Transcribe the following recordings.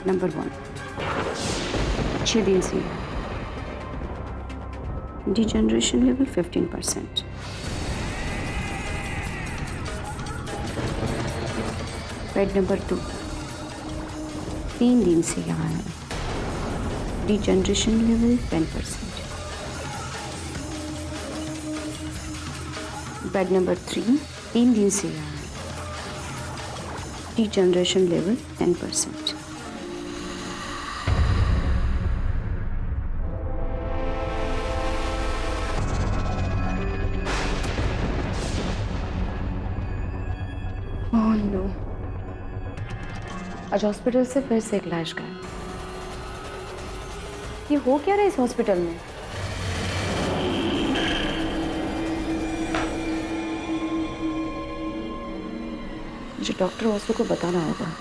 Bed number 1, 6 दिन से degeneration level 15%। Bed number 2, 3 दिन से यहाँ है, डिजनरेशन लेवल 10%। बेड नंबर 3, 3 दिन से यहाँ है, डिजनरेशन लेवल 10%। ओह नो, आज हॉस्पिटल से फिर से एक लाश गायब। ये हो क्या रहा है इस हॉस्पिटल में? मुझे डॉक्टर वासु को बताना होगा।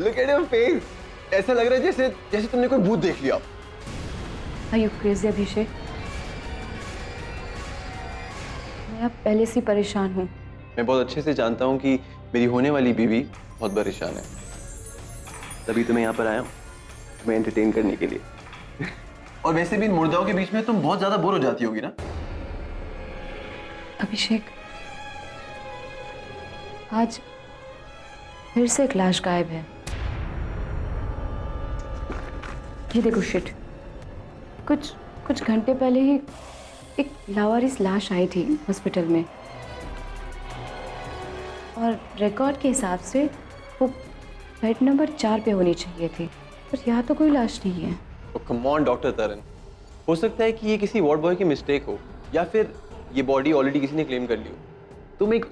Look at your face. ऐसा लग रहा है जैसे जैसे तुमने कोई भूत देख लिया। Are you crazy, अभिषेक? मैं अब पहले से परेशान हूँ। मैं बहुत अच्छे से जानता हूँ कि मेरी होने वाली बीवी बहुत परेशान है, तभी तो मैं यहाँ पर आया हूँ तुम्हें एंटरटेन करने के लिए। और वैसे भी इन मुर्दाओं के बीच में तुम बहुत ज्यादा बोर हो जाती होगी ना। अभिषेक, आज फिर से एक लाश गायब है। ये देखो शिट, कुछ घंटे पहले ही एक लावारिस लाश आई थी हॉस्पिटल में, और रिकॉर्ड के हिसाब से वो बेड नंबर 4 पे होनी चाहिए थी, पर यहाँ तो कोई लाश नहीं है। कम ऑन डॉक्टर तरन, हो सकता है कि ये किसी वार्ड बॉय की मिस्टेक हो, या फिर ये बॉडी ऑलरेडी किसी ने क्लेम कर ली हो। तुम एक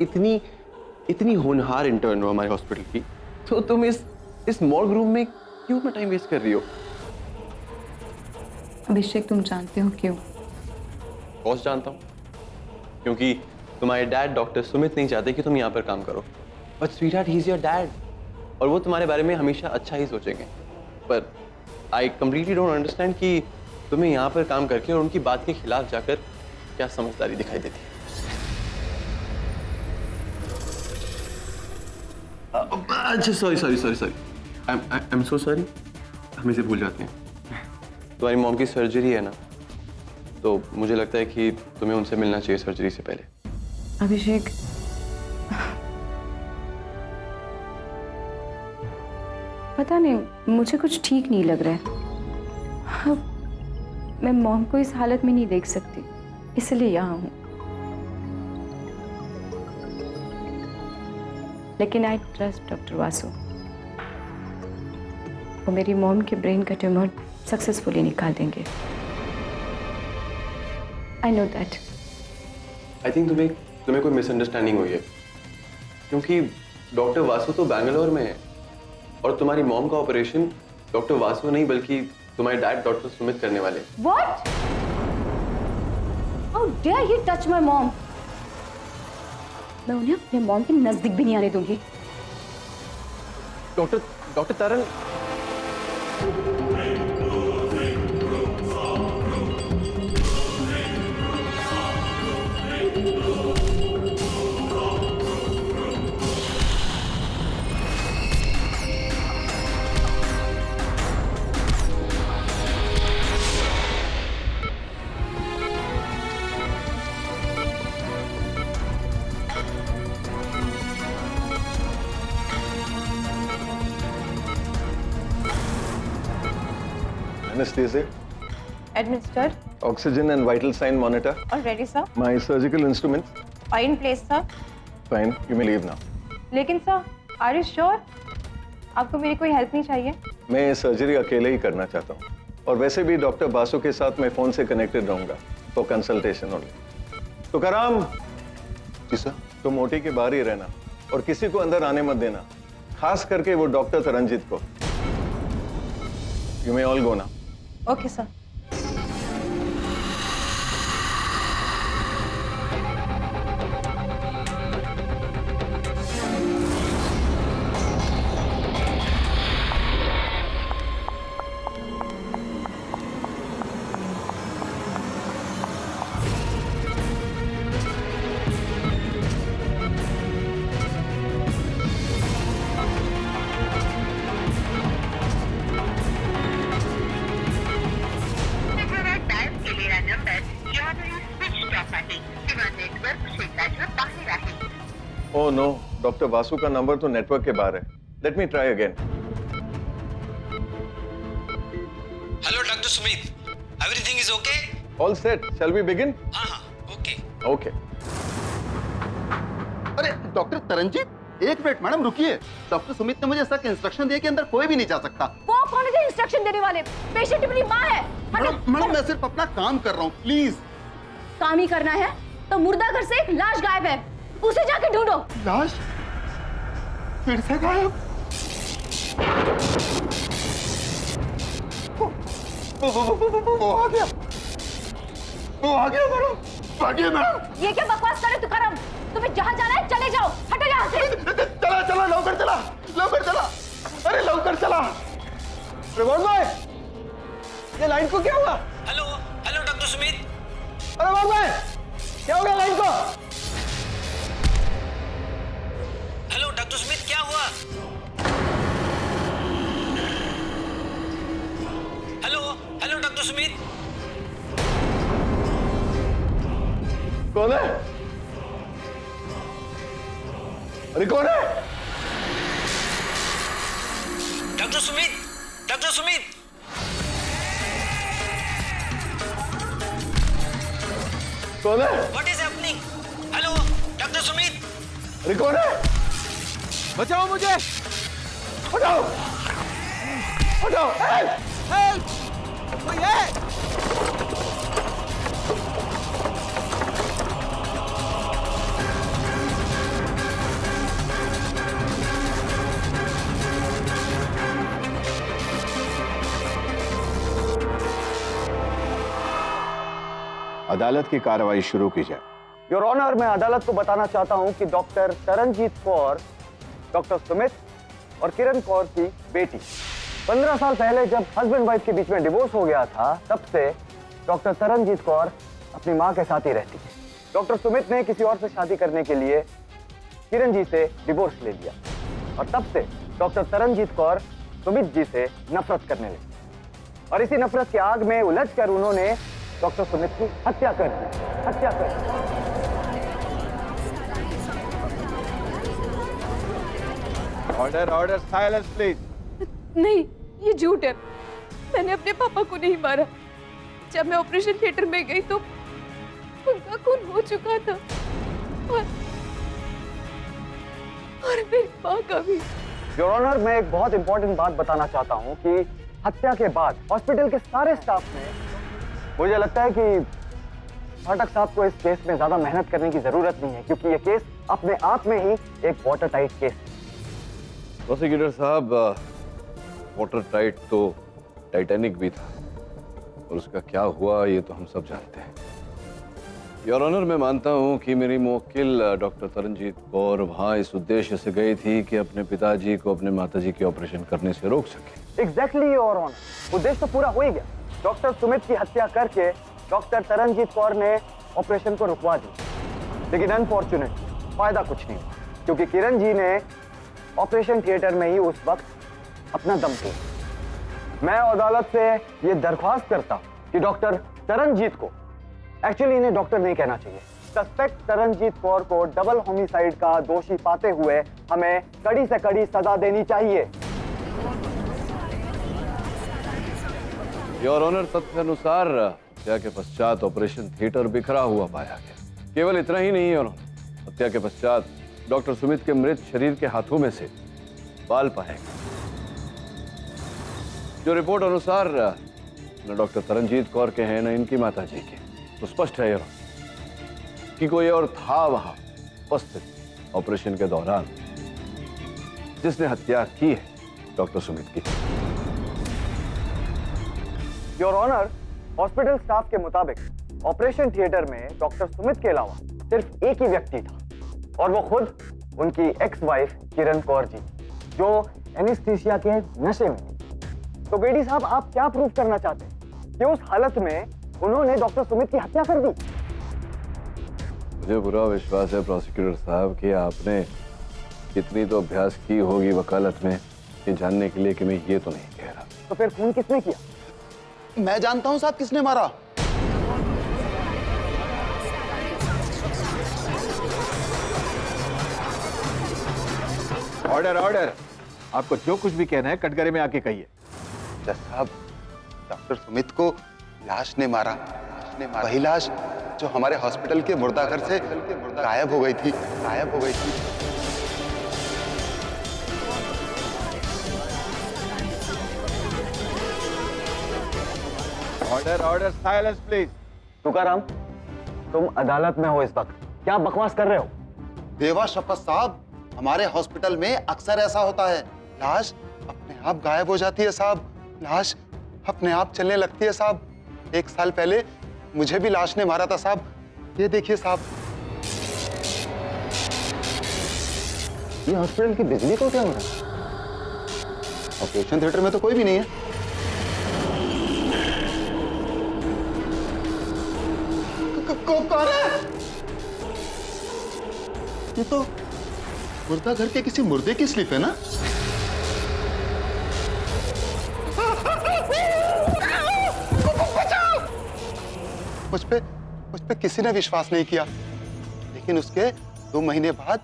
इतनी होनहार इंटर्न हो हमारे हॉस्पिटल की, तो तुम इस मॉर्ग रूम में क्यों अपना टाइम वेस्ट कर रही हो? अभिषेक, तुम जानते हो क्यों? बॉस जानता हूँ, क्योंकि तुम्हारे डैड डॉक्टर सुमित नहीं चाहते कि तुम यहाँ पर काम करो। But sweetheart, he is your dad, और वो तुम्हारे बारे में हमेशा अच्छा ही सोचेंगे। पर आई कंप्लीटली डोंट अंडरस्टैंड कि तुम्हें यहाँ पर काम करके और उनकी बात के खिलाफ जाकर क्या समझदारी दिखाई देती है। अच्छा sorry, I am so sorry, हम इसे भूल जाते हैं। तुम्हारी मॉम की सर्जरी है ना, तो मुझे लगता है कि तुम्हें उनसे मिलना चाहिए सर्जरी से पहले। अभिषेक, पता नहीं, मुझे कुछ ठीक नहीं लग रहा है। मैं मॉम को इस हालत में नहीं देख सकती, इसलिए यहाँ हूँ। लेकिन आई ट्रस्ट डॉक्टर वासु, वो मेरी मॉम के ब्रेन का ट्यूमर सक्सेसफुली निकाल देंगे। I know that. I think तुम्हें कोई मिसअंडरस्टैंडिंग हुई है, क्योंकि डॉक्टर वासु तो बैंगलोर में है, और तुम्हारी मॉम का ऑपरेशन डॉक्टर वासु नहीं बल्कि तुम्हारे डैड डॉक्टर सुमित करने वाले। What? How dare you touch my mom? मैं उन्हें अपने मॉम के नजदीक भी नहीं आने दूंगी। Doctor Taran, Anesthesia, Administered. oxygen and vital sign monitor. Already, sir. My surgical instruments. In place, sir. Fine, you may leave now. लेकिन सर, are you sure? आपको मेरी कोई हेल्प नहीं चाहिए? मैं ये सर्जरी अकेले ही करना चाहता हूँ, और वैसे भी डॉक्टर बासु के साथ मैं फोन से कनेक्टेड रहूंगा फॉर कंसल्टेशन ओनली। तुकाराम। जी सर। तो मोटी के बाहर ही रहना और किसी को अंदर आने मत देना, खास करके वो डॉक्टर तरनजीत को। यू मे ऑल गो ना। Okay sir. Oh no, doctor Vasu का नंबर तो नेटवर्क के बाहर है। Let me try again. Hello doctor Sumit, everything is okay? All set, shall we begin? हाँ, ओके। ओके। अरे डॉक्टर तरनजीत, एक मिनट मैडम रुकिए। डॉक्टर सुमित ने मुझे सख्त इंस्ट्रक्शन दिए कि अंदर कोई भी नहीं जा सकता। वो कौन है इंस्ट्रक्शन देने वाले? पेशेंट मेरी माँ है। मैडम मैं सिर्फ अपना काम कर रहा हूँ, प्लीज। काम ही करना है तो मुर्दा घर से एक लाश गायब है, उसे जाके ढूंढो। लाश फिर से गायब? वो आ गया, वो आ गया मैडम, आ गया मैडम। ये क्या बकवास करे तुकाराम? तुम्हें जहाँ जाना है चले जाओ, हटो यहाँ से। चला चला, लौकर चला, लौकर चला, अरे लौकर चला। रिवॉर्ड भाई, ये लाइन को क्या हुआ? Hello hello doctor Sumit. अरे रिवॉर्ड भाई, क्या हो गया लाइन को? हेलो डॉक्टर सुमित, क्या हुआ? Hello hello doctor Sumit. कौन है? अरे कौन है? Doctor Sumit, doctor Sumit. कौन है? What is happening? Hello doctor Sumit. अरे कौन है? बचाओ मुझे, हटाओ, हटाओ, हेल्प! हेल्प, कोई है? अदालत की कार्रवाई शुरू की जाए। योर ऑनर, मैं अदालत को बताना चाहता हूं कि डॉक्टर तरनजीत कौर डॉक्टर सुमित और किरण कौर की बेटी। 15 साल पहले जब हस्बैंड वाइफ के बीच में डिवोर्स हो गया था, तब से डॉक्टर तरनजीत कौर अपनी मां के साथ ही रहती है। डॉक्टर सुमित ने किसी और से शादी करने के लिए किरण जी से डिवोर्स ले लिया और तब से डॉक्टर तरनजीत कौर सुमित जी से नफरत करने लगी और इसी नफरत की आग में उलझकर उन्होंने डॉक्टर सुमित की हत्या कर दी। हत्या कर दी। Order order, silence please. नहीं, ये झूठ है। मैंने अपने पापा को नहीं मारा। जब मैं ऑपरेशन थिएटर में गई तो उनका खून हो चुका था और मेरी माँ का भी। योर ऑनर, मैं एक बहुत इंपॉर्टेंट बात बताना चाहता हूँ कि हत्या के बाद हॉस्पिटल के सारे स्टाफ ने, मुझे लगता है कि फाटक साहब को इस केस में ज्यादा मेहनत करने की जरूरत नहीं है, क्योंकि ये केस अपने आप में ही एक वाटर टाइट केस है। प्रोसिक्यूटर साहब, वाटर टाइट तो टाइटैनिक भी था और उसका क्या हुआ ये तो हम सब जानते हैं। योर ऑनर, मैं मानता हूं कि मेरी मुवक्किल डॉक्टर तरनजीत कौर वहां इस उद्देश्य से गई थी कि अपने पिताजी को अपने माताजी के ऑपरेशन करने से रोक सके। एग्जैक्टली योर ऑनर, उद्देश्य तो पूरा हो ही गया। डॉक्टर सुमित की हत्या करके डॉक्टर तरनजीत कौर ने ऑपरेशन को रुकवा दिया, लेकिन अनफॉर्चुनेट फायदा कुछ नहीं हुआ, क्योंकि किरण जी ने ऑपरेशन थिएटर में ही उस वक्त अपना दम तोड़ा। मैं अदालत से ये दरख्वास्त करता हूं कि डॉक्टर तरनजीत को, एक्चुअली इन्हें डॉक्टर नहीं कहना चाहिए, सस्पेक्ट तरनजीत कौर को डबल होमिसाइड का दोषी पाते हुए हमें कड़ी से कड़ी सजा देनी चाहिए। योर ऑनर, तथ्य अनुसार हत्या के पश्चात ऑपरेशन थिएटर बिखरा हुआ पाया गया। केवल इतना ही नहीं, योर ऑनर, हत्या के पश्चात डॉक्टर सुमित के मृत शरीर के हाथों में से बाल पाए गए, जो रिपोर्ट अनुसार न डॉक्टर तरनजीत कौर के हैं न इनकी माताजी के। तो स्पष्ट है योर ऑनर कि कोई और था वहां उपस्थित ऑपरेशन के दौरान जिसने हत्या की है डॉक्टर सुमित की। योर ऑनर, हॉस्पिटल स्टाफ के मुताबिक ऑपरेशन थिएटर में डॉक्टर सुमित के अलावा सिर्फ एक ही व्यक्ति था और वो खुद उनकी एक्स वाइफ किरण कौर जी, जो एनेस्थीसिया के नशे में थी। तो बेडी साहब, आप क्या प्रूव करना चाहते हैं कि उस हालत में उन्होंने डॉक्टर सुमित की हत्या कर दी? मुझे पूरा विश्वास है प्रोसिक्यूटर साहब कि आपने कितनी तो अभ्यास की होगी वकालत में ये जानने के लिए कि मैं ये तो नहीं कह रहा। तो फिर खून किसने किया? मैं जानता हूं साहब किसने मारा। ऑर्डर ऑर्डर, आपको जो कुछ भी कहना है कटघरे में आके कहिए। जज साहब, डॉक्टर सुमित को लाश ने मारा। वही लाश जो हमारे हॉस्पिटल के मुर्दाघर से गायब हो गई थी। Order order, silence please. Tukaram, तुम अदालत में हो इस वक्त, क्या बकवास कर रहे हो? देवा शपथ साहब, हमारे हॉस्पिटल में अक्सर ऐसा होता है, लाश अपने आप गायब हो जाती है साहब। लाश अपने आप चलने लगती है साहब। 1 साल पहले मुझे भी लाश ने मारा था साहब। ये देखिए साहब। ये हॉस्पिटल की बिजली को क्या हो रहा है? ऑपरेशन थिएटर में तो कोई भी नहीं है। कौन है? ये तो मुर्दा घर के किसी मुर्दे की स्लिप है ना? मुझ पे किसी ने विश्वास नहीं किया, लेकिन उसके 2 महीने बाद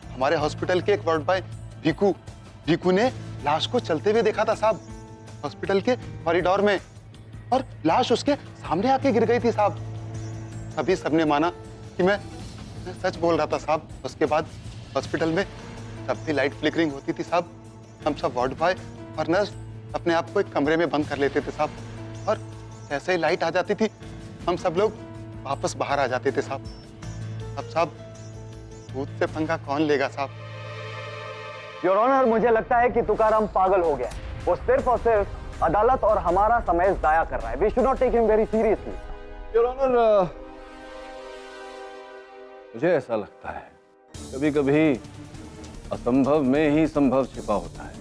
हमारे हॉस्पिटल के एक वार्ड बॉय भीकू ने लाश को चलते हुए देखा था साहब, हॉस्पिटल के कॉरिडोर में, और लाश उसके सामने आके गिर गई थी साहब। अभी सबने माना कि मैं सच बोल रहा था साहब। उसके बाद हॉस्पिटल में तब भी लाइट फ्लिकरिंग होती थी साहब। हम सब वार्ड बॉय और नर्स अपने आप को एक कमरे में बंद कर लेते थे साहब, और जैसे ही लाइट आ जाती थी हम सब लोग वापस बाहर आ जाते थे साहब। अब साहब, भूत से पंगा कौन लेगा साहब? योर ऑनर, मुझे लगता है कि तुकाराम पागल हो गया है। वो सिर्फ और सिर्फ अदालत और हमारा समय जाया कर रहा है। We should not take him very seriously. Your honour, मुझे ऐसा लगता है कभी कभी असंभव में ही संभव छिपा होता है।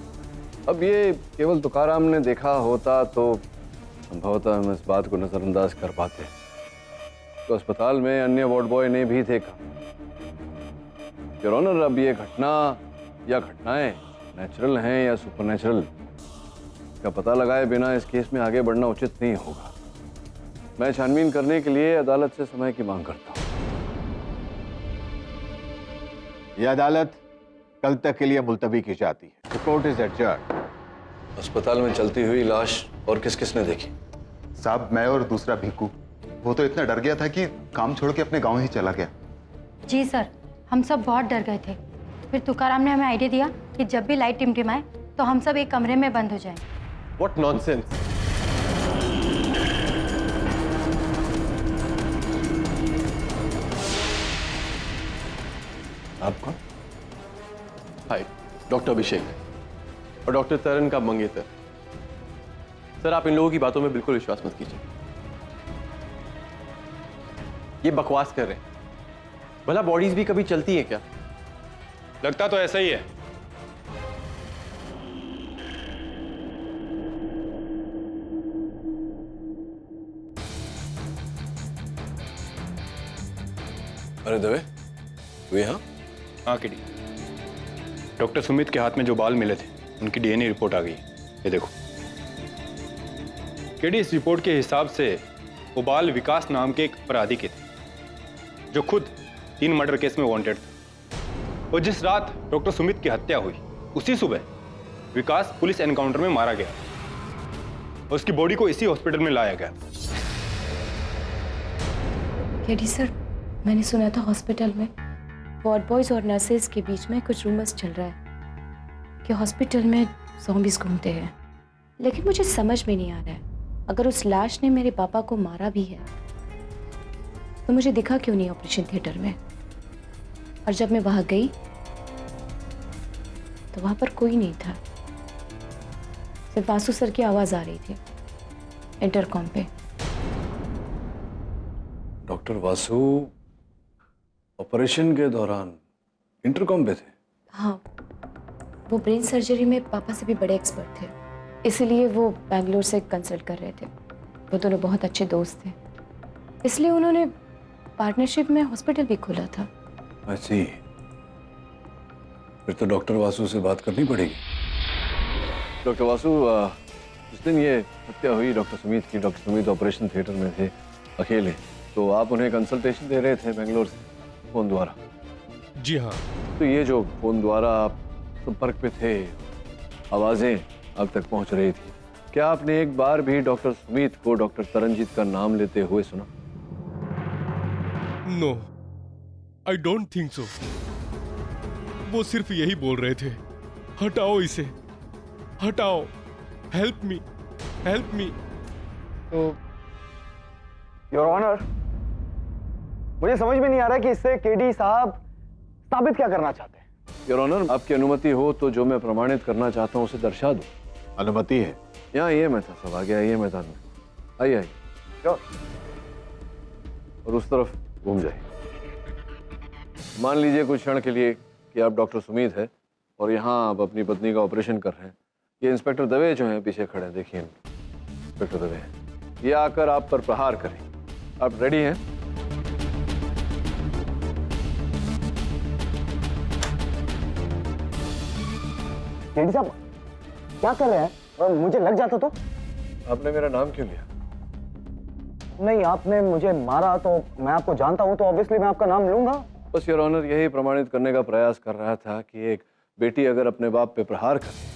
अब ये केवल तुकाराम ने देखा होता तो संभवतः हम इस बात को नजरअंदाज कर पाते, तो अस्पताल में अन्य वार्ड बॉय ने भी देखा। योर ऑनर, अब ये घटना या घटनाएं नेचुरल हैं या सुपरनेचुरल का पता लगाए बिना इस केस में आगे बढ़ना उचित नहीं होगा। मैं छानबीन करने के लिए अदालत से समय की मांग करता हूं। यह अदालत कल तक के लिए मुलतवी की जाती है। The court is adjourned. अस्पताल में चलती हुई लाश और किस किस ने देखी? साहब, मैं और दूसरा भीकू। वो तो इतना डर गया था कि काम छोड़ के अपने गांव ही चला गया। जी सर, हम सब बहुत डर गए थे। फिर तुकाराम ने हमें आइडिया दिया कि जब भी लाइट टिमटिमाए तो हम सब एक कमरे में बंद हो जाएं। What nonsense! आप कौन? हाय, डॉक्टर अभिषेक और डॉक्टर तरन का मंगेतर। सर, आप इन लोगों की बातों में बिल्कुल विश्वास मत कीजिए। ये बकवास कर रहे हैं। भला बॉडीज भी कभी चलती हैं क्या? लगता तो ऐसा ही है। अरे दवे, तू यहाँ? हाँ किडी, डॉक्टर सुमित के हाथ में जो बाल मिले थे उनकी डीएनए रिपोर्ट आ गई। ये देखो किडी, इस रिपोर्ट के हिसाब से वो बाल विकास नाम के एक अपराधी के थे जो खुद 3 मर्डर केस में वांटेड था। और जिस रात डॉक्टर सुमित की हत्या हुई उसी सुबह विकास पुलिस एनकाउंटर में मारा गया और उसकी बॉडी को इसी हॉस्पिटल में लाया गया। केडी सर, मैंने सुना था हॉस्पिटल में वार्ड बॉयज और नर्सेज के बीच में कुछ रूमर्स चल रहा है कि हॉस्पिटल में ज़ॉम्बीज़ घूमते हैं, लेकिन मुझे समझ में नहीं आ रहा है अगर उस लाश ने मेरे पापा को मारा भी है तो मुझे दिखा क्यों नहीं ऑपरेशन थिएटर में? और जब मैं वहां गई तो वहां पर कोई नहीं था, सिर्फ वासु सर की आवाज आ रही थी इंटरकॉम पे। डॉक्टर वासु ऑपरेशन के दौरान इंटरकॉम पे थे? हाँ, वो ब्रेन सर्जरी में पापा से भी बड़े एक्सपर्ट थे, इसीलिए वो बैंगलोर से कंसल्ट कर रहे थे। वो दोनों बहुत अच्छे दोस्त थे, इसलिए उन्होंने पार्टनरशिप में हॉस्पिटल भी खोला था। I see। फिर तो डॉक्टर वासु से बात करनी पड़ेगी। डॉक्टर वासु, जिस दिन ये हत्या हुई डॉक्टर सुमित की, डॉक्टर सुमित ऑपरेशन थिएटर में थे अकेले, तो आप उन्हें कंसल्टेशन दे रहे थे बेंगलोर से फोन द्वारा? जी हाँ। तो ये जो फोन द्वारा आप संपर्क पे थे, आवाजें आप तक पहुंच रही थी, क्या आपने एक बार भी डॉक्टर सुमित को डॉक्टर तरनजीत का नाम लेते हुए सुना? No, I don't think so. वो सिर्फ यही बोल रहे थे, हटाओ इसे, हटाओ, हेल्प मी, हेल्प मी। तो योर ऑनर, मुझे समझ में नहीं आ रहा कि इससे केडी साहब साबित क्या करना चाहते हैं। योर ऑनर, आपकी अनुमति हो तो जो मैं प्रमाणित करना चाहता हूं उसे दर्शा दो। अनुमति है? यहाँ ये मैदान सब आ गया, ये मैदान में आइए आइए। और उस तरफ घूम जाइए। मान लीजिए कुछ क्षण के लिए कि आप डॉक्टर सुमित है और यहाँ आप अपनी पत्नी का ऑपरेशन कर रहे हैं। ये इंस्पेक्टर दवे जो हैं पीछे खड़े हैं, देखिए इंस्पेक्टर दवे हैं, ये आकर आप पर प्रहार करें। आप रेडी हैं? केडी साहब क्या कर रहे हैं? और मुझे लग जाता तो? आपने मेरा नाम क्यों लिया? नहीं, आपने मुझे मारा तो मैं आपको जानता हूं, तो ऑब्वियसली मैं आपका नाम लूंगा। बस योर ऑनर यही प्रमाणित करने का प्रयास कर रहा था कि एक बेटी अगर अपने बाप पे प्रहार करे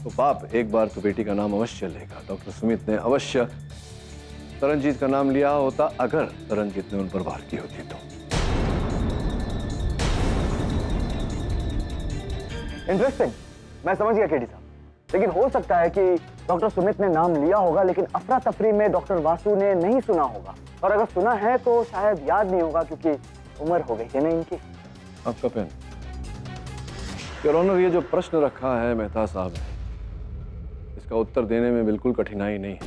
तो बाप एक बार तो बेटी का नाम अवश्य लेगा। डॉक्टर सुमित ने अवश्य तरनजीत का नाम लिया होता अगर तरनजीत ने उन पर वार की होती तो। इंटरेस्टिंग, मैं समझ गया केडी साहब। लेकिन हो सकता है कि डॉक्टर सुमित ने नाम लिया होगा, लेकिन अफरा तफरी में डॉक्टर वासु ने नहीं सुना होगा, और अगर सुना है तो शायद याद नहीं होगा क्योंकि उम्र हो गई है ना इनकी। आपका पेन। योर ऑनर, ये जो प्रश्न रखा है मेहता साहब ने, इसका उत्तर देने में बिल्कुल कठिनाई नहीं है।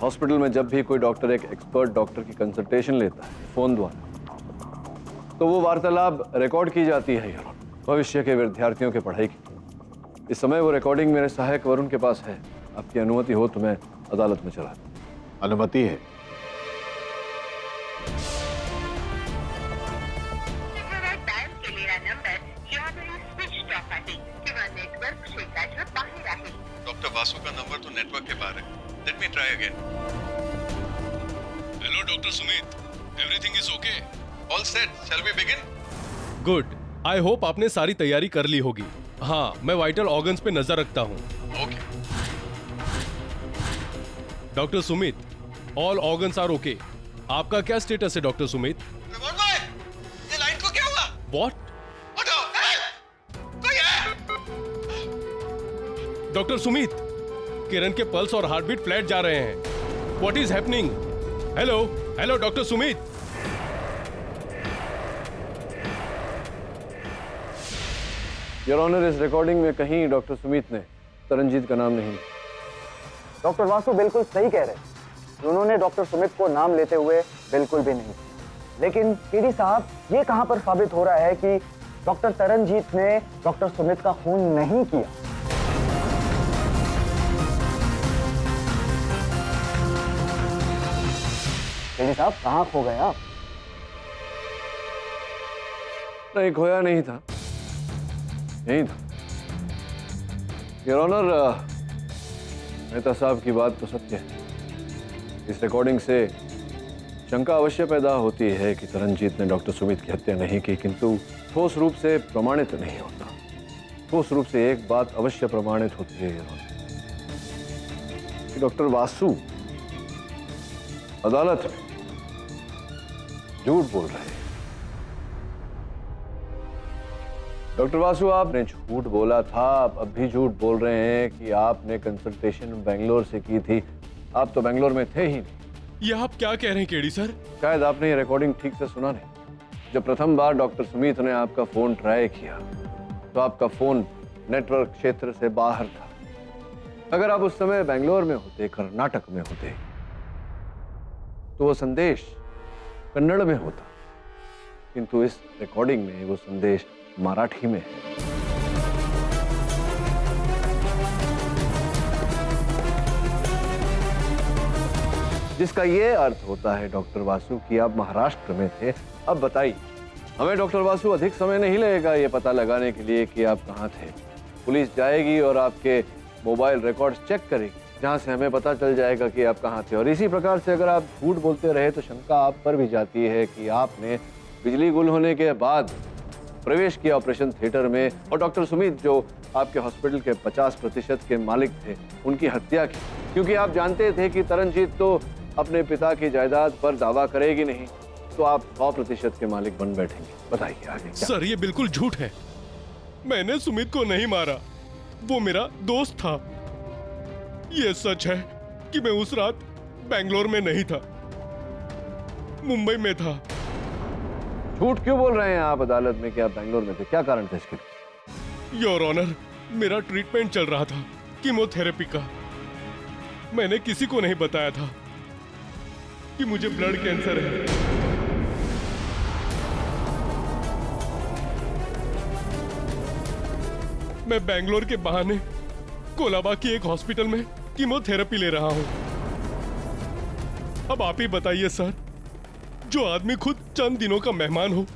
हॉस्पिटल में जब भी कोई डॉक्टर एक एक्सपर्ट डॉक्टर की कंसल्टेशन लेता है फोन द्वारा, तो वो वार्तालाप रिकॉर्ड की जाती है योर ऑनर, भविष्य के विद्यार्थियों के पढ़ाई की। इस समय वो रिकॉर्डिंग मेरे सहायक वरुण के पास है। आपकी अनुमति हो तो मैं अदालत में चला दूं। अनुमति है। डॉक्टर वासु का नंबर तो नेटवर्क के बाहर है। Let me try again. Hello doctor Sumit, everything is okay? All set, shall we begin? Good, I hope आपने सारी तैयारी कर ली होगी। हाँ, मैं वाइटल ऑर्गन्स पे नजर रखता हूँ। Okay. Doctor Sumit, all organs are okay. आपका क्या स्टेटस है डॉक्टर सुमित? ये लाइन को क्या हुआ? व्हाट? डॉक्टर सुमित, किरण के पल्स और हार्ट बीट फ्लैट जा रहे हैं। What is happening? Hello hello doctor Sumit. Your honour, इस रिकॉर्डिंग में कहीं डॉक्टर सुमित ने तरनजीत का नाम नहीं। डॉक्टर वासु बिल्कुल सही कह रहे हैं, उन्होंने डॉक्टर सुमित को नाम लेते हुए बिल्कुल भी नहीं। लेकिन केडी साहब, ये कहां पर साबित हो रहा है कि डॉक्टर तरनजीत ने डॉक्टर सुमित का खून नहीं किया? केडी साहब, कहां खो गए आप? नहीं, खोया नहीं था, यही था। योर ऑनर, मेहता साहब की बात तो सत्य है। इस रिकॉर्डिंग से शंका अवश्य पैदा होती है कि तरनजीत ने डॉक्टर सुमित की हत्या नहीं की, किंतु ठोस रूप से प्रमाणित नहीं होता। ठोस रूप से एक बात अवश्य प्रमाणित होती है योर ऑनर, कि डॉक्टर वासु अदालत में झूठ बोल रहे हैं। डॉक्टर वासु, आपने झूठ बोला था, आप अब भी झूठ बोल रहे हैं कि आपने कंसल्टेशन बेंगलोर से की थी। आप तो बेंगलोर में थे ही नहीं। ये आप क्या कह रहे हैं केडी सर? शायद आपने ये रिकॉर्डिंग ठीक से सुना नहीं। जब प्रथम बार डॉक्टर सुमित ने आपका फोन ट्राई किया तो आपका फोन नेटवर्क क्षेत्र से बाहर था। अगर आप उस समय बेंगलोर में होते, कर्नाटक में होते, तो वो संदेश कन्नड़ में होता, किंतु इस रिकॉर्डिंग में वो संदेश मराठी में है। जिसका ये अर्थ होता है डॉक्टर वासु कि आप महाराष्ट्र में थे। अब बताइए, हमें डॉक्टर वासु अधिक समय नहीं लगेगा ये पता लगाने के लिए कि आप कहाँ थे। पुलिस जाएगी और आपके मोबाइल रिकॉर्ड्स चेक करेगी, जहाँ से हमें पता चल जाएगा कि आप कहाँ थे। और इसी प्रकार से अगर आप झूठ बोलते रहे तो शंका आप पर भी जाती है कि आपने बिजली गुल होने के बाद प्रवेश किया ऑपरेशन थिएटर में और डॉक्टर सुमित जो आपके हॉस्पिटल के 50% के मालिक थे उनकी हत्या की, क्योंकि आप जानते थे कि तरनजीत तो अपने पिता की जायदाद पर दावा करेगी नहीं, तो आप 100% के मालिक बन बैठेंगे। बताइए आगे क्या? सर ये बिल्कुल झूठ है। मैंने सुमित को नहीं मारा, वो मेरा दोस्त था। ये सच है कि मैं उस रात बेंगलोर में नहीं था, मुंबई में था। झूठ क्यों बोल रहे हैं आप अदालत में कि आप बेंगलोर में थे? क्या कारण था इसके? योर ऑनर, मेरा ट्रीटमेंट चल रहा था कीमोथेरेपी का। मैंने किसी को नहीं बताया था कि मुझे ब्लड कैंसर है। मैं बेंगलोर के बहाने कोलाबा की एक हॉस्पिटल में कीमोथेरेपी ले रहा हूं। अब आप ही बताइए सर, जो आदमी खुद चंद दिनों का मेहमान हो,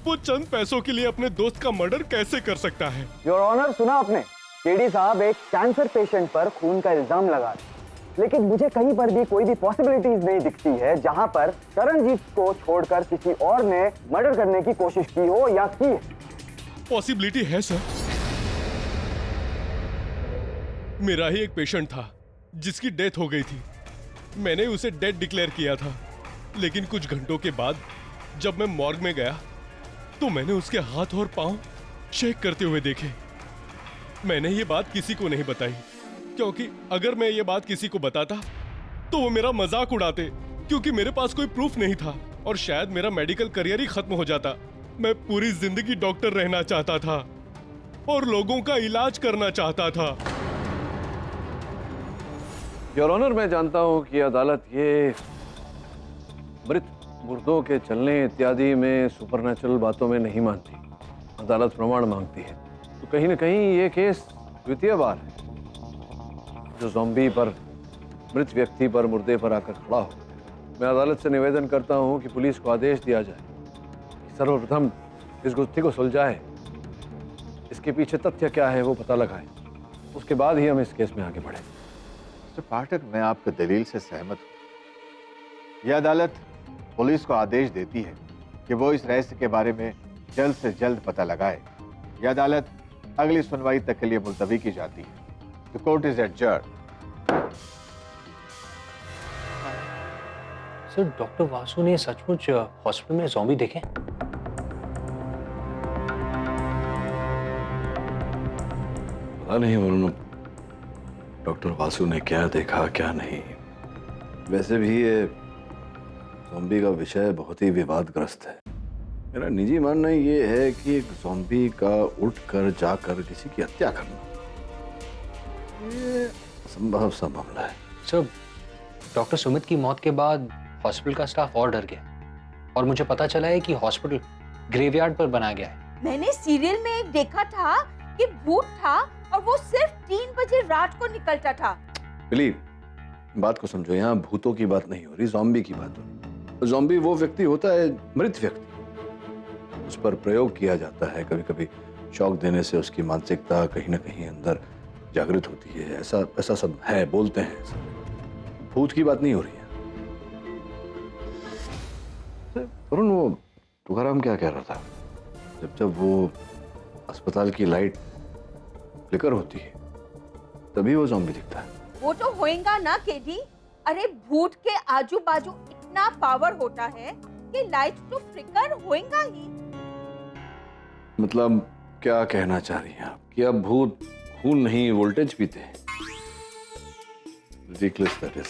वो चंद पैसों के लिए अपने दोस्त का मर्डर कैसे कर सकता है? योर ऑनर, सुना आपने? केडी साहब एक कैंसर पेशेंट पर खून का इल्जाम लगा रहे, लेकिन मुझे कहीं पर भी कोई भी पॉसिबिलिटीज नहीं दिखती है जहां पर तरनजीत को छोड़कर किसी और ने मर्डर करने की कोशिश की हो या की है। पॉसिबिलिटी है सर। मेरा ही एक पेशेंट था जिसकी डेथ हो गई थी। मैंने उसे डेड डिक्लेयर किया था, लेकिन कुछ घंटों के बाद जब मैं मॉर्ग में गया तो मैंने उसके हाथ और पांव शेक करते हुए देखे। मैंने ये बात किसी को नहीं बताई, क्योंकि अगर मैं ये बात किसी को बताता तो वो मेरा मजाक उड़ाते, क्योंकि मेरे पास कोई प्रूफ नहीं था और शायद मेरा मेडिकल करियर ही खत्म हो जाता। मैं पूरी जिंदगी डॉक्टर रहना चाहता था और लोगों का इलाज करना चाहता था। योर ऑनर, मैं जानता हूं कि अदालत ये मृत मुर्दों के चलने इत्यादि में सुपरनैचुरल बातों में नहीं मानती। अदालत प्रमाण मांगती है। तो कहीं ना कहीं ये केस द्वितीय बार है जो ज़ॉम्बी पर, मृत व्यक्ति पर, मुर्दे पर आकर खड़ा हो। मैं अदालत से निवेदन करता हूं कि पुलिस को आदेश दिया जाए कि सर्वप्रथम इस गुत्थी को सुलझाए, इसके पीछे तथ्य क्या है वो पता लगाए, उसके बाद ही हम इस केस में आगे बढ़े। मिस्टर पाठक, मैं आपके दलील से सहमत हूँ। यह अदालत पुलिस को आदेश देती है कि वो इस रहस्य के बारे में जल्द से जल्द पता लगाए। यह अदालत अगली सुनवाई तक के लिए मुलतवी की जाती है। The court is adjourned. Sir, doctor Vasu ने सचमुच हॉस्पिटल में ज़ॉम्बी देखे? पता नहीं वरुण, डॉक्टर वासु ने क्या देखा क्या नहीं। वैसे भी ये ज़ॉम्बी का विषय बहुत ही विवादग्रस्त है। मेरा निजी मानना ये है कि एक ज़ॉम्बी का उठकर जाकर किसी की हत्या करना ये असंभव सा मामला है। सर, डॉक्टर सुमित की मौत के बाद हॉस्पिटल का स्टाफ और डर गया और मुझे पता चला है कि हॉस्पिटल ग्रेवयार्ड पर बनाया गया है। मैंने सीरियल में एक देखा था कि भूत था और वो सिर्फ 3 बजे रात को निकलता था। बिलीव, बात को समझो, यहाँ भूतों की बात नहीं हो रही, ज़ॉम्बी की बात हो रही। ज़ॉम्बी वो व्यक्ति होता है, मृत व्यक्ति, उस पर प्रयोग किया जाता है। कभी कभी शौक देने से उसकी मानसिकता कहीं ना कहीं अंदर जागृत होती है। ऐसा सब है, बोलते हैं। भूत की बात नहीं हो रही है। वरुण, वो तुकाराम क्या कह रहा था? जब वो अस्पताल की लाइट फ्लिकर होती है तभी वो ज़ॉम्बी दिखता है। वो तो होएगा ना केडी। अरे भूत के आजू बाजू इतना पावर होता है कि लाइट तो फ्लिकर होएगा ही। मतलब क्या कहना चाह रही हैं आप कि अब भूत खून नहीं वोल्टेज पीते हैं? Ridiculous that is.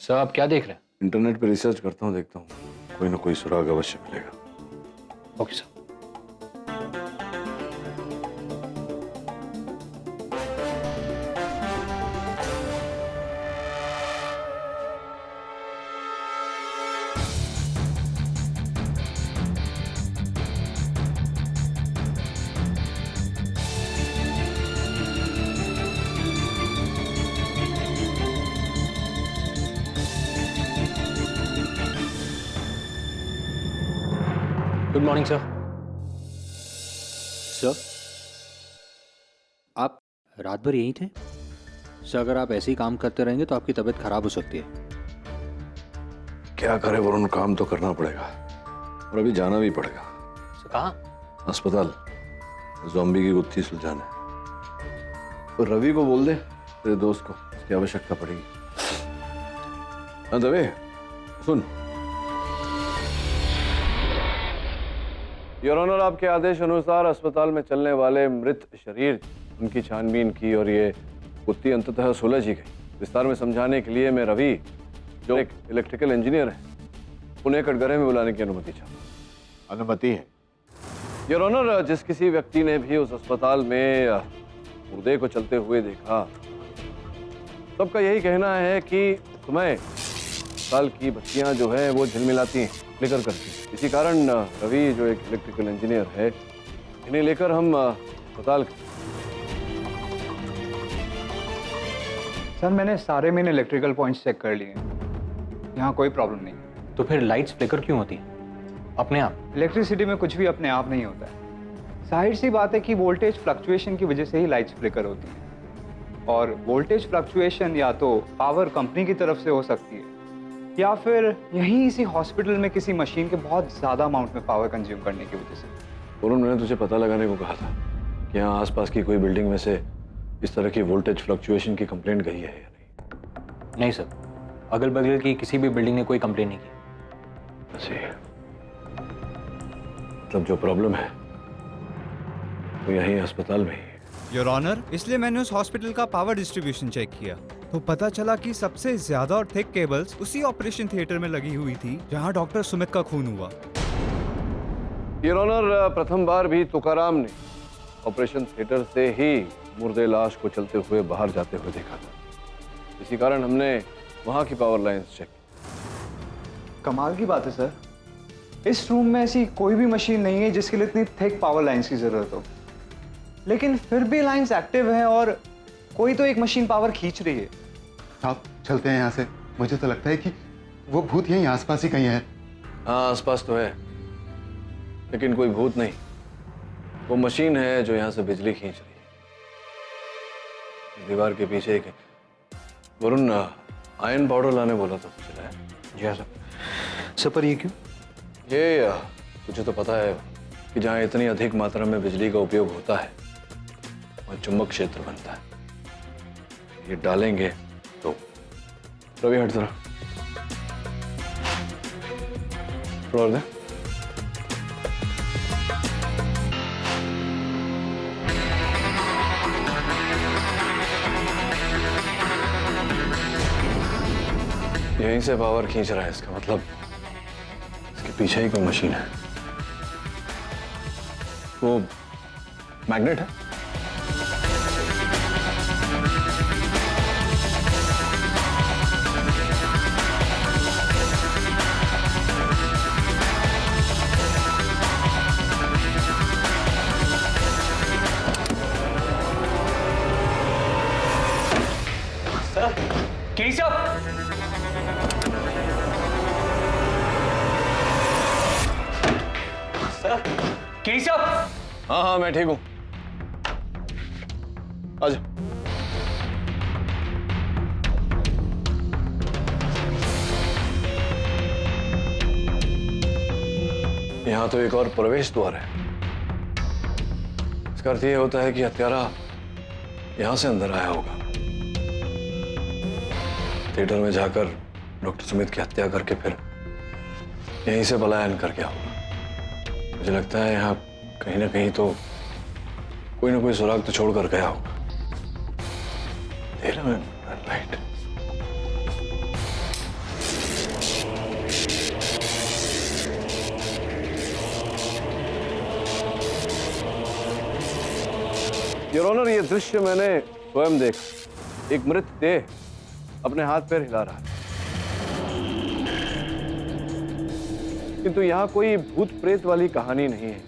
सर, आप क्या देख रहे हैं? इंटरनेट पे रिसर्च करता हूँ, देखता हूँ। कोई ना कोई सुराग अवश्य मिलेगा। Okay sir. Good morning sir. Sir, आप रात भर यहीं थे? सर, अगर आप ऐसे ही काम करते रहेंगे तो आपकी तबीयत खराब हो सकती है। क्या करे वरुण, काम तो करना पड़ेगा और अभी जाना भी पड़ेगा। सर कहाँ? अस्पताल, ज़ॉम्बी की गुत्थी सुलझाना है। तो रवि को बोल दे, तेरे दोस्त को, इसकी आवश्यकता पड़ेगी। हाँ दवे, सुन। योर ऑनर, आपके आदेश अनुसार अस्पताल में चलने वाले मृत शरीर, उनकी छानबीन की और ये गुत्थी अंततः सुलझ ही गई। विस्तार में समझाने के लिए मैं रवि, जो एक इलेक्ट्रिकल इंजीनियर है, उन्हें कटघरे में बुलाने की अनुमति चाहता। अनुमति है। योर ऑनर, जिस किसी व्यक्ति ने भी उस अस्पताल में मुर्दे को चलते हुए देखा, सबका यही कहना है कि सुबह अस्पताल की बत्तियां जो है वो झिलमिलाती हैं, फ्लिकर करती हैं। इसी कारण रवि, जो एक इलेक्ट्रिकल इंजीनियर है, इन्हें लेकर हम अस्पताल। सर, मैंने सारे मेन इलेक्ट्रिकल पॉइंट्स चेक कर लिए हैं, यहाँ कोई प्रॉब्लम नहीं। तो फिर लाइट्स फ्लिकर क्यों होती हैं अपने आप? इलेक्ट्रिसिटी में कुछ भी अपने आप नहीं होता है। जाहिर सी बात है कि वोल्टेज फ्लक्चुएशन की वजह से ही लाइट्स फ्लिकर होती हैं, और वोल्टेज फ्लक्चुएशन या तो पावर कंपनी की तरफ से हो सकती है या फिर यहीं इसी हॉस्पिटल में किसी मशीन के बहुत ज़्यादा अमाउंट में पावर कंज्यूम करने की वजह से। वरुण, मैंने तुझे पता लगाने को कहा था कि यहाँ आसपास की कोई बिल्डिंग में से इस तरह की वोल्टेज फ्लक्चुएशन की कंप्लेंट गई है या नहीं? नहीं सर, अगल बगल की किसी भी बिल्डिंग ने कोई कंप्लेंट नहीं की। मतलब जो प्रॉब्लम है वो यहीं अस्पताल में ही है। योर ऑनर, इसलिए मैंने उस हॉस्पिटल का पावर डिस्ट्रीब्यूशन चेक किया तो पता चला कि सबसे ज्यादा और थिक केबल्स उसी ऑपरेशन थिएटर में लगी हुई थी जहां डॉक्टर सुमित का खून हुआ। योर ऑनर, प्रथम बार भी तुकाराम ने ऑपरेशन थिएटर से ही मुर्दे लाश को चलते हुए बाहर जाते हुए देखा था। इसी कारण हमने वहां की पावर लाइंस चेक की। कमाल की बात है सर, इस रूम में ऐसी कोई भी मशीन नहीं है जिसके लिए इतनी थिक पावर लाइंस की जरूरत हो, लेकिन फिर भी लाइंस एक्टिव हैं और कोई तो एक मशीन पावर खींच रही है। आप चलते हैं यहाँ से, मुझे तो लगता है कि वो भूत यहीं आसपास ही कहीं है। हाँ, आसपास तो है, लेकिन कोई भूत नहीं, वो मशीन है जो यहाँ से बिजली खींच रही है। दीवार के पीछे एक वरुण, आयरन पाउडर लाने बोला था, चला है? जी हाँ सर। पर ये क्यों? ये तुझे तो पता है कि जहाँ इतनी अधिक मात्रा में बिजली का उपयोग होता है वहाँ चुंबक क्षेत्र बनता है। ये डालेंगे तो रवि, हट जरा, थोड़ा और दे। यहीं से पावर खींच रहा है, इसका मतलब इसके पीछे ही कोई मशीन है। वो मैग्नेट है। सर, केडी साहब, केडी साहब। हाँ हाँ, मैं ठीक हूं, आजा। यहां तो एक और प्रवेश द्वार है। इसका अर्थ यह होता है कि हत्यारा यहां से अंदर आया होगा, थिएटर में जाकर डॉक्टर सुमित की हत्या करके फिर यहीं से पलायन कर गया होगा। मुझे लगता है यहाँ कहीं ना कहीं तो कोई ना कोई सुराग तो छोड़ कर गया होगा। लाइट। योर ऑनर, ये दृश्य मैंने स्वयं देखा। एक मृत देह अपने हाथ पैर हिला रहा है, किंतु यहाँ कोई भूत प्रेत वाली कहानी नहीं है,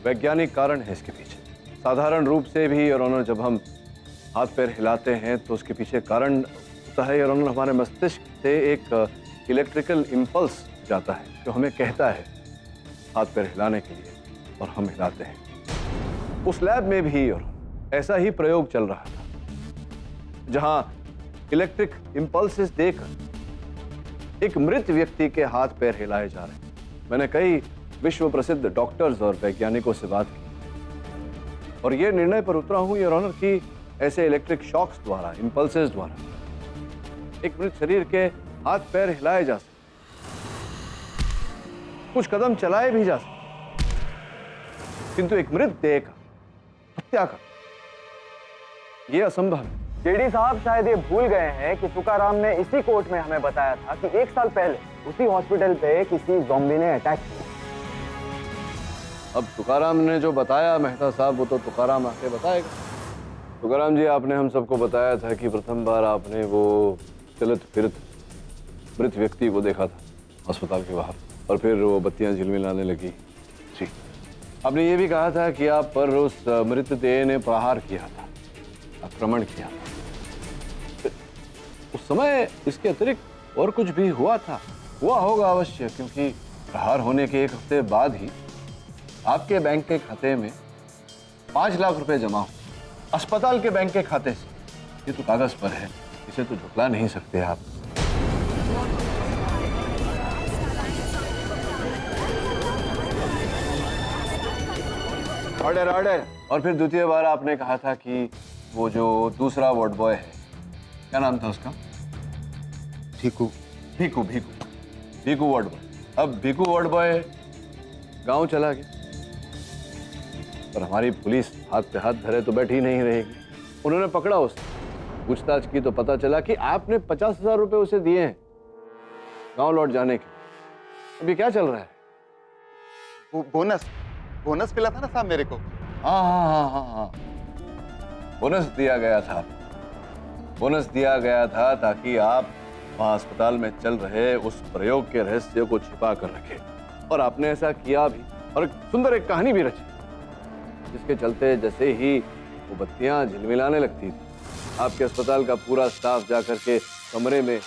वैज्ञानिक कारण है इसके पीछे। साधारण रूप से भी योर ऑनर जब हम हाथ पैर हिलाते हैं तो उसके पीछे कारण होता है योर ऑनर, हमारे मस्तिष्क से एक इलेक्ट्रिकल इम्पल्स जाता है जो हमें कहता है हाथ पैर हिलाने के लिए, और हम हिलाते हैं। उस लैब में भी योर ऑनर ऐसा ही प्रयोग चल रहा था, जहां इलेक्ट्रिक इम्पल्सेस देकर एक मृत व्यक्ति के हाथ पैर हिलाए जा रहे हैं। मैंने कई विश्व प्रसिद्ध डॉक्टर्स और वैज्ञानिकों से बात की और यह निर्णय पर उतरा हूं योर ऑनर कि ऐसे इलेक्ट्रिक शॉक्स द्वारा, इम्पल्सेस द्वारा एक मृत शरीर के हाथ पैर हिलाए जा सकते, कुछ कदम चलाए भी जा सकते, किंतु एक मृत देह का हत्या कर, यह असंभव है। केडी साहब शायद ये भूल गए हैं कि तुकाराम ने इसी कोर्ट में हमें बताया था कि 1 साल पहले उसी हॉस्पिटल पे किसी ज़ॉम्बी ने अटैक किया। अब तुकाराम ने जो बताया मेहता साहब, वो तो तुकाराम आके बताएगा। तुकाराम जी, आपने हम सबको बताया था कि प्रथम बार आपने वो चलत फिरत मृत व्यक्ति को देखा था अस्पताल के बाहर, और फिर वो बत्तियां झिलमिलाने लगी। जी, आपने ये भी कहा था कि आप पर उस मृतदेह ने प्रहार किया था, आक्रमण किया था। उस समय इसके अतिरिक्त और कुछ भी हुआ था? हुआ होगा अवश्य, क्योंकि प्रहार होने के 1 हफ्ते बाद ही आपके बैंक के खाते में 5 लाख रुपए जमा हो, अस्पताल के बैंक के खाते से। ये तो कागज पर है, इसे तो झुठला नहीं सकते आप। Order order. और फिर द्वितीय बार आपने कहा था कि वो जो दूसरा वार्ड बॉय है, क्या नाम था उसका? भीकू। Bhiku Bhiku Bhiku ward boy. अब भीकू वार्ड बॉय गांव चला गया, पर हमारी पुलिस हाथ पे हाथ धरे तो बैठी नहीं रहेगी। उन्होंने पकड़ा उसे, पूछताछ की तो पता चला कि आपने 50,000 रुपए उसे दिए हैं गांव लौट जाने के। अभी क्या चल रहा है? वो बोनस मिला था ना साहब मेरे को। हाँ, बोनस दिया गया था। बोनस दिया गया था ताकि आप वहां अस्पताल में चल रहे उस प्रयोग के रहस्य को छिपा कर रखे, और आपने ऐसा किया भी, और सुंदर एक कहानी भी रची, जिसके चलते जैसे ही वो बत्तियां झिलमिलाने लगती थी, आपके अस्पताल का पूरा स्टाफ जाकर के कमरे में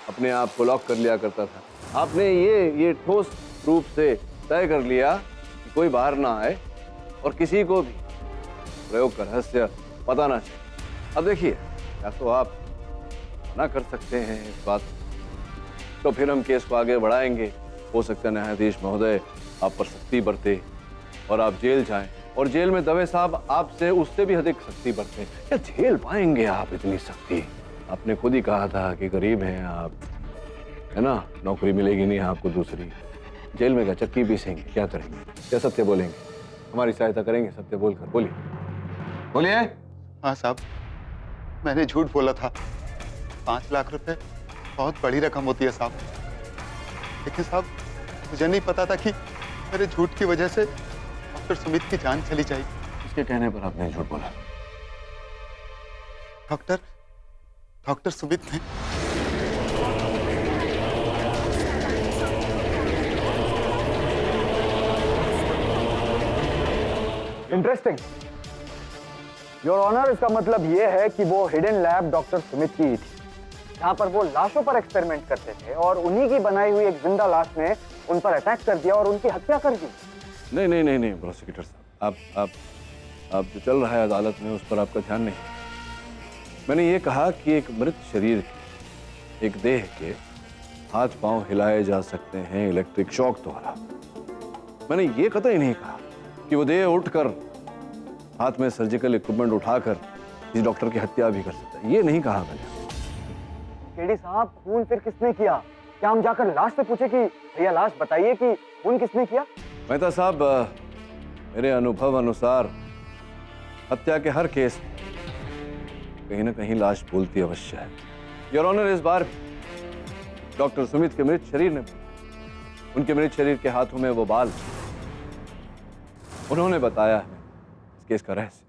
अपने आप को लॉक कर लिया करता था। आपने ये ठोस रूप से तय कर लिया कि कोई बाहर ना आए और किसी को भी प्रयोग का रहस्य पता ना चले। अब देखिए, या तो आप ना कर सकते हैं इस बात, तो फिर हम केस को आगे बढ़ाएंगे। हो सकता है न्यायाधीश महोदय आप पर सख्ती बरते और आप जेल जाएं, और जेल में दवे साहब आपसे उससे भी अधिक सख्ती बरते। क्या झेल पाएंगे आप इतनी सख्ती? आपने खुद ही कहा था कि गरीब हैं आप, है ना, नौकरी मिलेगी नहीं आपको दूसरी। जेल में क्या चक्की पीसेंगे? क्या करेंगे? क्या सत्य बोलेंगे? हमारी सहायता करेंगे सत्य बोलकर? बोलिए बोलिए। हाँ साहब, मैंने झूठ बोला था। 5 लाख रुपए बहुत बड़ी रकम होती है साहब, लेकिन साहब मुझे नहीं पता था कि मेरे झूठ की वजह से डॉक्टर सुमित की जान चली जाएगी। इसके कहने पर आपने झूठ बोला? डॉक्टर सुमित ने इंटरेस्टिंग योर ऑनर। इसका मतलब यह है कि वो हिडन लैब डॉक्टर सुमित की थी, जहां पर वो लाशों पर एक्सपेरिमेंट करते थे, और उन्हीं की बनाई हुई एक जिंदा लाश ने उन पर अटैक कर दिया और उनकी हत्या कर दी। नहीं प्रोसिक्यूटर साहब, आप जो चल रहा है अदालत में उस पर आपका ध्यान नहीं। मैंने ये कहा कि एक मृत शरीर के, एक देह के हाथ पांव हिलाए जा सकते हैं इलेक्ट्रिक शॉक द्वारा। मैंने ये कतई नहीं कहा कि वो देह उठकर हाथ में सर्जिकल इक्विपमेंट उठाकर इस डॉक्टर की हत्या भी कर सकता है, ये नहीं कहा मैंने। केडी साहब, खून फिर किसने किया? क्या हम जाकर लाश से पूछे कि भैया लाश बताइए कि खून किसने किया? मेहता साहब, मेरे अनुभव अनुसार हत्या के हर केस में कहीं ना कहीं लाश बोलती अवश्य है। योर ऑनर, इस बार डॉक्टर सुमित के मृत शरीर ने, उनके मृत शरीर के हाथों में वो बाल, उन्होंने बताया है इस केस का रहस्य।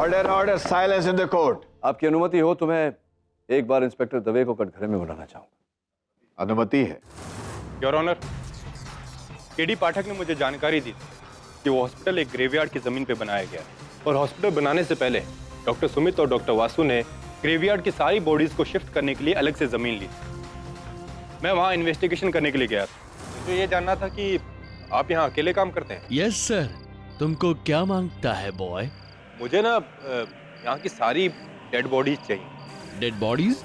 Order order, silence in the court. आपकी अनुमति हो तो मैं एक बार इंस्पेक्टर दवे को कटघरे में बुलाना चाहूंगा। अनुमति है। योर ऑनर, केडी पाठक ने मुझे जानकारी दी कि वो हॉस्पिटल एक ग्रेवयार्ड की जमीन पे बनाया गया है और हॉस्पिटल बनाने से पहले डॉक्टर सुमित और डॉक्टर वासु ने ग्रेवयार्ड की सारी बॉडीज को शिफ्ट करने के लिए अलग से जमीन ली। मैं वहाँ इन्वेस्टिगेशन करने के लिए गया था। मुझे ये जानना था कि आप यहाँ अकेले काम करते हैं? Yes sir. तुमको क्या मांगता है बॉय? मुझे ना यहाँ की सारी डेड बॉडीज चाहिए। Dead bodies?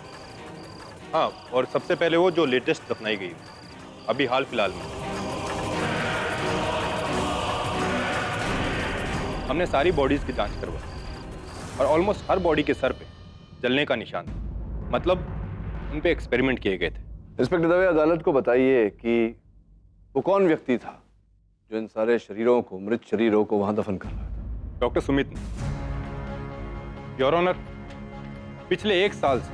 हाँ, और सबसे पहले वो जो लेटेस्ट दफनाई गई अभी हाल फिलहाल में। हमने सारी बॉडीज की जांच करवाई और ऑलमोस्ट हर बॉडी के सर पे जलने का निशान था, मतलब उन पे एक्सपेरिमेंट किए गए थे। इंस्पेक्टर दवे, अदालत को बताइए कि वो कौन व्यक्ति था जो इन सारे शरीरों को, मृत शरीरों को वहां दफन कर रहा था? डॉक्टर सुमित ने। योर ऑनर, पिछले 1 साल से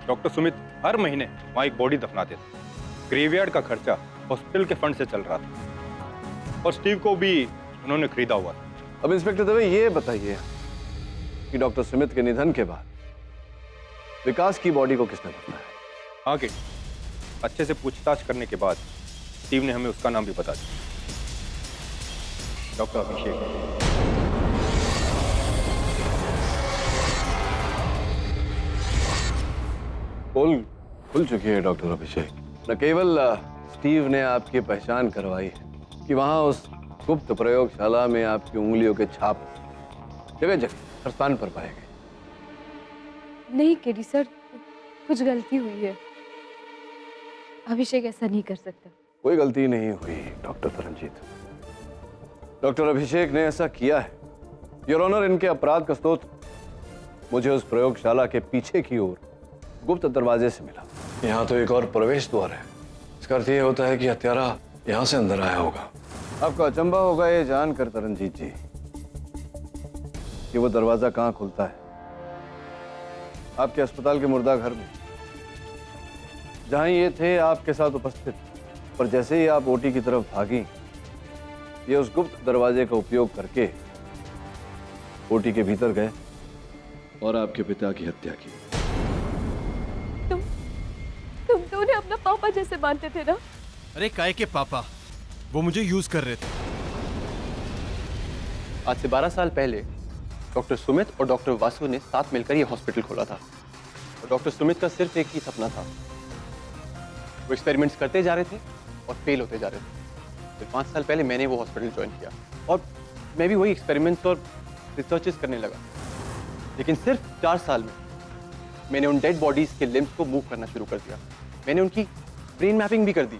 डॉक्टर सुमित हर महीने वहां एक बॉडी दफनाते थे। ग्रेवयार्ड का खर्चा हॉस्पिटल के फंड से चल रहा था और स्टीव को भी उन्होंने खरीदा हुआ था। अब इंस्पेक्टर दवे, ये बताइए कि डॉक्टर सुमित के निधन के बाद विकास की बॉडी को किसने दफनाया? हाँ के अच्छे से पूछताछ करने के बाद स्टीव ने हमें उसका नाम भी बता दिया, डॉक्टर अभिषेक। पोल खुल चुकी है डॉक्टर अभिषेक। न केवल स्टीव ने आपकी पहचान करवाई है कि वहां उस गुप्त प्रयोगशाला में आपकी उंगलियों के छाप जगह जगह हर स्थान पर पाए गए। नहीं केडी सर, कुछ गलती हुई है। अभिषेक ऐसा नहीं कर सकता। कोई गलती नहीं हुई डॉक्टर तरनजीत। डॉक्टर अभिषेक ने ऐसा किया है। योर ऑनर, इनके अपराध का स्रोत मुझे उस प्रयोगशाला के पीछे की ओर गुप्त दरवाजे से मिला। यहाँ तो एक और प्रवेश द्वार है। इसका अर्थ यह होता है कि हत्यारा यहाँ से अंदर आया होगा। आपका अचंभा होगा ये जानकर तरनजीत जी कि वो दरवाजा कहाँ खुलता है। आपके अस्पताल के मुर्दा घर में, जहां ये थे आपके साथ उपस्थित, पर जैसे ही आप ओटी की तरफ भागी, ये उस गुप्त दरवाजे का उपयोग करके ओटी के भीतर गए और आपके पिता की हत्या की। तुम तो उन्हें अपना पापा जैसे मानते थे ना? अरे काय के पापा, वो मुझे यूज कर रहे थे। आज से 12 साल पहले डॉक्टर सुमित और डॉक्टर वासु ने साथ मिलकर ये हॉस्पिटल खोला था और डॉक्टर सुमित का सिर्फ एक ही सपना था। वो एक्सपेरिमेंट्स करते जा रहे थे और फेल होते जा रहे थे। फिर 5 साल पहले मैंने वो हॉस्पिटल ज्वाइन किया और मैं भी वही एक्सपेरिमेंट्स और रिसर्चेस करने लगा। लेकिन सिर्फ 4 साल में मैंने उन डेड बॉडीज के लिम्स को मूव करना शुरू कर दिया। मैंने उनकी ब्रेन मैपिंग भी कर दी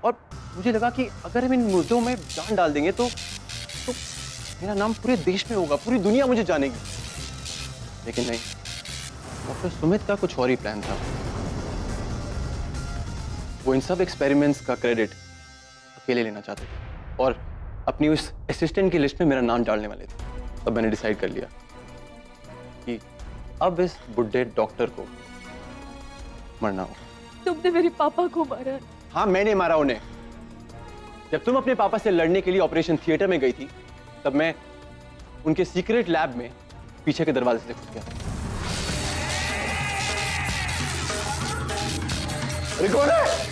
और मुझे लगा कि अगर हम इन मुर्दों में जान डाल देंगे तो मेरा नाम पूरे देश में होगा, पूरी दुनिया मुझे जानेगी। लेकिन नहीं, डॉक्टर सुमित का कुछ और ही प्लान था। वो इन सब एक्सपेरिमेंट्स का क्रेडिट अकेले लेना चाहते थे और अपनी उस असिस्टेंट की लिस्ट में मेरा नाम डालने वाले थे। तब मैंने डिसाइड कर लिया कि अब इस बुड्ढे डॉक्टर को मरना होगा। तुमने मेरे पापा को मारा। हाँ, मैंने मारा उन्हें। जब तुम अपने पापा से लड़ने के लिए ऑपरेशन थिएटर में गई थी, तब मैं उनके सीक्रेट लैब में पीछे के दरवाजे से घुस गया। रिकॉर्ड है?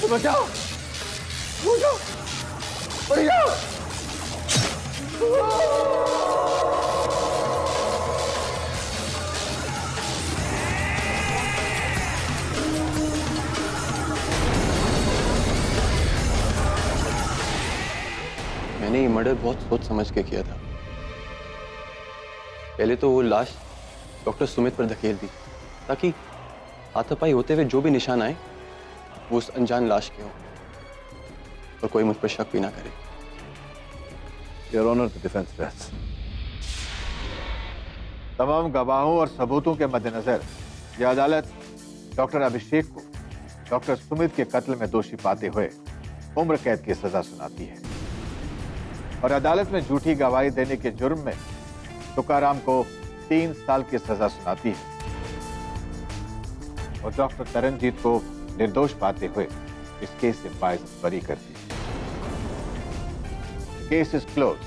बचाओ, बचाओ, बढ़ जाओ। मैंने ये मर्डर बहुत सोच समझ के किया था। पहले तो वो लाश डॉक्टर सुमित पर धकेल दी ताकि हाथापाई होते हुए जो भी निशान आए वो उस अनजान लाश के हो और कोई मुझ पर शक भी ना करे। Your honour, the defence rests. तमाम गवाहों और सबूतों के मद्देनजर यह अदालत डॉक्टर अभिषेक को डॉक्टर सुमित के कत्ल में दोषी पाते हुए उम्र कैद की सजा सुनाती है और अदालत में झूठी गवाही देने के जुर्म में तुकाराम को 3 साल की सजा सुनाती है और डॉक्टर तरनजीत को निर्दोष पाते हुए इस केस से बाइज्जत बरी कर दी। Case is close.